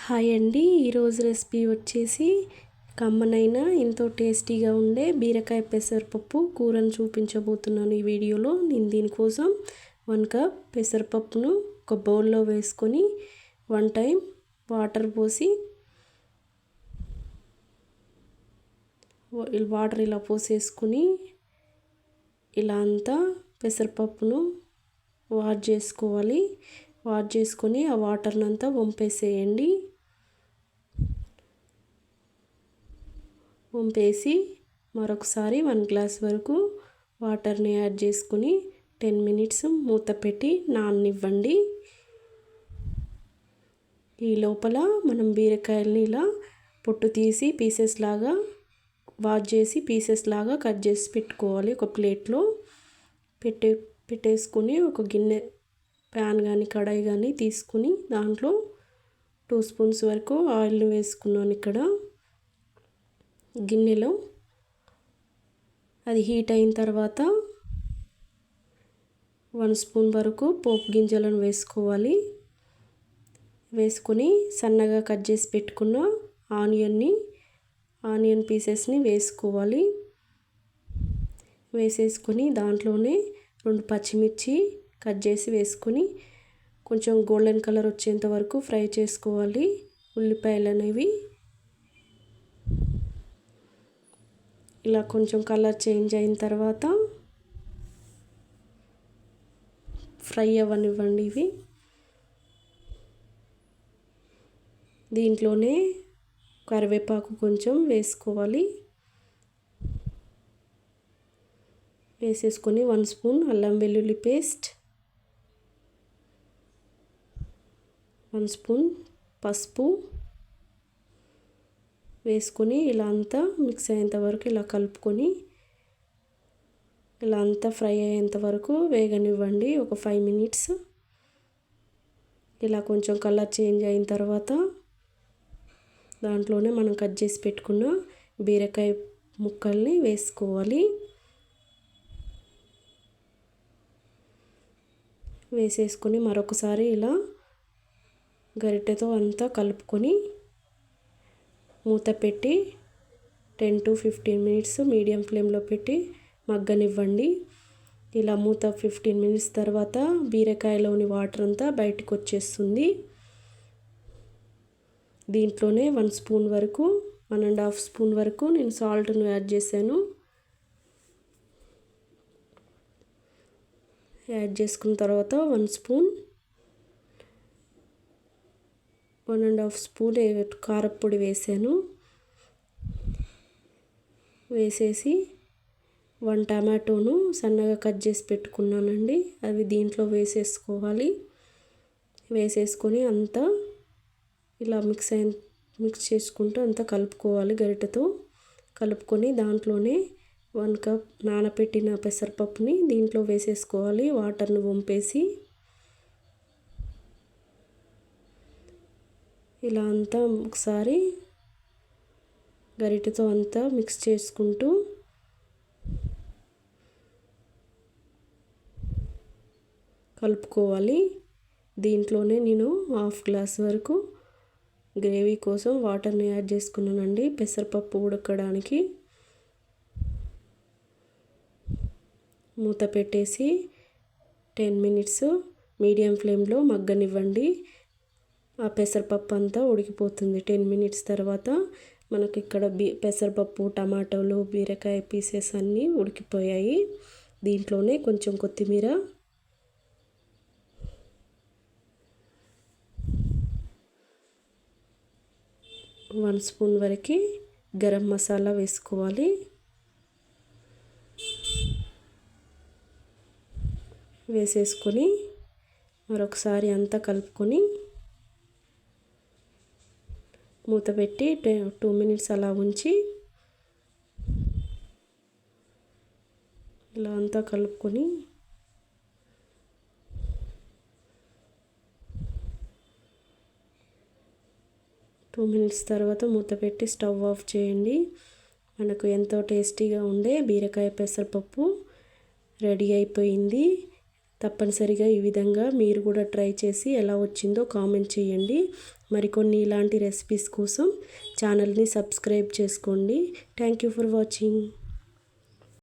Hi అండి. ఈరోజు recipe వచ్చేసి కమ్మనైన ఎంతో టేస్టీగా ఉండే బీరకాయ పెసరపప్పు కూరను చూపించబోతున్నాను ఈ వీడియోలో. నేను దీనికోసం 1 కప్ పెసరపప్పును ఒక బౌల్లో వేసుకొని 1 టైం వాటర్ పోసి వాటర్ ఇలా పోసేసుకుని ఇలా అంతా పెసరపప్పును వాష్ చేసుకోవాలి. వాష్ చేసుకొని ఆ వాటర్ని అంతా వంపేసేయండి. వంపేసి మరొకసారి 1 గ్లాస్ వరకు వాటర్ని యాడ్ చేసుకుని 10 మినిట్స్ మూత పెట్టి నాననివ్వండి. ఈ లోపల మనం బీరకాయల్ని ఇలా పొట్టు తీసి పీసెస్ లాగా వాష్ చేసి పీసెస్ లాగా కట్ చేసి పెట్టుకోవాలి. ఒక ప్లేట్లో పెట్టేసుకుని ఒక గిన్నె ప్యాన్ కానీ కడాయి కానీ తీసుకుని దాంట్లో 2 స్పూన్స్ వరకు ఆయిల్ వేసుకున్నాను. ఇక్కడ గిన్నెలో అది హీట్ అయిన తర్వాత 1 స్పూన్ వరకు పోపు గింజలను వేసుకోవాలి. వేసుకొని సన్నగా కట్ చేసి పెట్టుకున్న ఆనియన్ పీసెస్ని వేసుకోవాలి. వేసేసుకొని దాంట్లోనే 2 పచ్చిమిర్చి కట్ చేసి వేసుకొని కొంచెం గోల్డెన్ కలర్ వచ్చేంత వరకు ఫ్రై చేసుకోవాలి. ఉల్లిపాయలు అనేవి ఇలా కొంచెం కలర్ చేంజ్ అయిన తర్వాత ఫ్రై అవ్వనివ్వండి. ఇవి దీంట్లోనే కరివేపాకు కొంచెం వేసుకోవాలి. వేసేసుకొని 1 స్పూన్ అల్లం వెల్లుల్లి పేస్ట్, 1 స్పూన్ పసుపు వేసుకొని ఇలా అంతా మిక్స్ అయ్యేంత వరకు ఇలా కలుపుకొని ఇలా అంతా ఫ్రై అయ్యేంత వరకు వేగనివ్వండి. ఒక 5 మినిట్స్. ఇలా కొంచెం కలర్ చేంజ్ అయిన తర్వాత దాంట్లోనే మనం కట్ చేసి పెట్టుకున్న బీరకాయ ముక్కల్ని వేసుకోవాలి. వేసేసుకొని మరొకసారి ఇలా గరిటెతో అంతా కలుపుకొని మూత పెట్టి 10 to 15 మినిట్స్ మీడియం ఫ్లేమ్లో పెట్టి మగ్గనివ్వండి. ఇలా మూత 15 మినిట్స్ తర్వాత బీరకాయలోని వాటర్ అంతా బయటకు వచ్చేస్తుంది. దీంట్లోనే 1 స్పూన్ వరకు 1.5 స్పూన్ వరకు నేను సాల్ట్ను యాడ్ చేశాను. యాడ్ చేసుకున్న తర్వాత 1 స్పూన్ 1.5 స్పూన్ కారప్పొడి వేసాను. వేసేసి 1 టమాటోను సన్నగా కట్ చేసి పెట్టుకున్నానండి. అవి దీంట్లో వేసేసుకోవాలి. వేసేసుకొని అంతా ఇలా మిక్స్ చేసుకుంటూ అంతా కలుపుకోవాలి. గరిటెతో కలుపుకొని దాంట్లోనే 1 కప్ నానబెట్టిన పెసరపప్పుని దీంట్లో వేసేసుకోవాలి. వాటర్ని వంపేసి ఇలా అంతా ఒకసారి గరిటెతో అంతా మిక్స్ చేసుకుంటూ కలుపుకోవాలి. దీంట్లోనే నేను 1/2 గ్లాస్ వరకు గ్రేవీ కోసం వాటర్ని యాడ్ చేసుకున్నానండి. పెసరపప్పు ఉడకడానికి మూత పెట్టేసి 10 మినిట్స్ మీడియం ఫ్లేమ్లో మగ్గనివ్వండి. ఆ పెసరపప్పు అంతా ఉడికిపోతుంది. 10 మినిట్స్ తర్వాత మనకి ఇక్కడ పెసరపప్పు, టమాటోలు, బీరకాయ పీసెస్ అన్నీ ఉడికిపోయాయి. దీంట్లోనే కొంచెం కొత్తిమీర, వన్ స్పూన్ వరకు గరం మసాలా వేసుకోవాలి. వేసేసుకొని మరొకసారి అంతా కలుపుకొని మూత పెట్టి 2 మినిట్స్ అలా ఉంచి ఇలా అంతా కలుపుకొని టూ మినిట్స్ తర్వాత మూత పెట్టి స్టవ్ ఆఫ్ చేయండి. మనకు ఎంతో టేస్టీగా ఉండే బీరకాయ పెసరపప్పు రెడీ అయిపోయింది. తప్పనిసరిగా ఈ విధంగా మీరు కూడా ట్రై చేసి ఎలా వచ్చిందో కామెంట్ చేయండి. మరికొన్ని ఇలాంటి రెసిపీస్ కోసం ఛానల్ని సబ్స్క్రైబ్ చేసుకోండి. Thank you for watching.